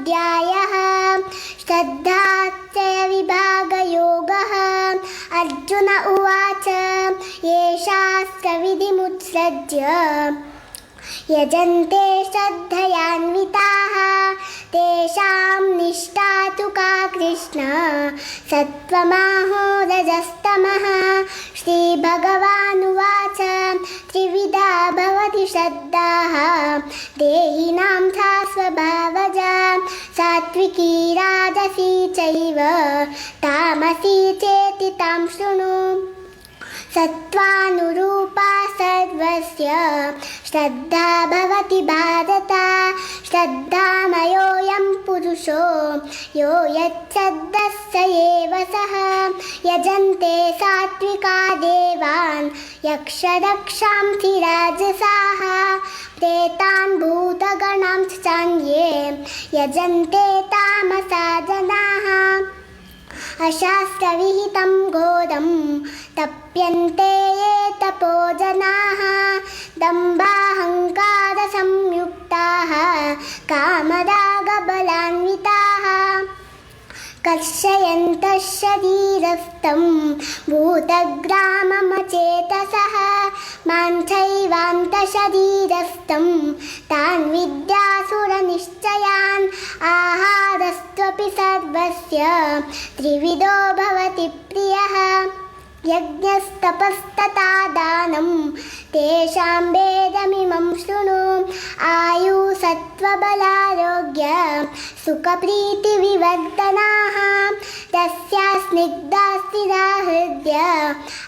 अध्यायः। श्रद्धात्रयविभागयोगः। अर्जुन उवाच ये शास्त्रविधिमुत्सृज्य यजन्ते श्रद्धयान्विताः तेषां निष्ठा तु का कृष्ण सत्त्वमाहो रजस्तमः। श्रीभगवानुवाच त्रिविधा भवति श्रद्धाः देहिनां सा स्वभावजा सात्विकी राजसी चैव तामसी चेति तां शृणु। सत्त्वानुरूपा सर्वस्य श्रद्धा भवति भारत। श्रद्धामयोऽयं पुरुषो यो यच्छ्रद्धः स एव सः। यजन्ते सात्विका देवान् यक्षरक्षांसि राजसाः प्रेतान् भूतगणांश्च चान्ये यजन्ते तामसा जनाः। अशास्त्रविहितं घोरं तप्यन्ते ये तपो जनाः दम्भाहङ्कारसंयुक्ताः कामरागबलान्विताः कर्षयन्तः शरीरस्थं भूतग्राममचेतसः मां चैवान्तशरीरस्थं तान् विद्यासुरनिश्चयान्। आहारस्त्वपि सर्वस्य त्रिविधो भवति प्रियः यज्ञस्तपस्तथा दानं तेषां भेदमिमं शृणु। आयु सत्त्वबलारोग्य सुखप्रीतिविवर्धनाः तस्या स्निग्धा स्थिरा हृदय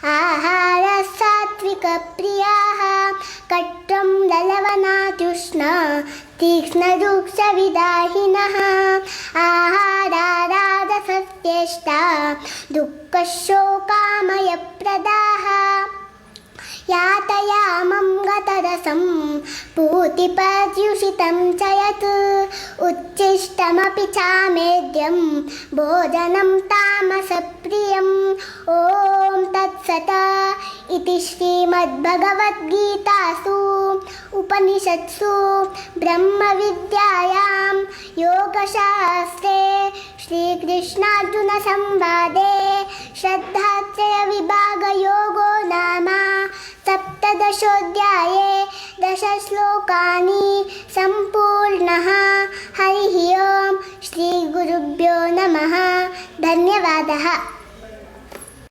आहारः सात्विकप्रियाः। कट्वं ललवनात्युष्ण तीक्ष्णरुक्षविदाहिनः आहाराराधसस्येष्टा दुःखशोकामयप्रदाः। यातयामं गतरसं पूतिपर्युषितं च यत् उच्छिष्टमपि चामेद्यं भोजनं तामसप्रियम्। ॐ तत्सत् इति श्रीमद्भगवद्गीतासु उपनिषत्सु ब्रह्मविद्यायां योगशास्त्रे श्रीकृष्णार्जुनसंवादे श्रद्धात्रयविभागयोगो नाम सप्तदशोऽध्याये दशश्लोकानि सम्पूर्णः। हरिः ओम्। श्रीगुरुभ्यो नमः। धन्यवादः।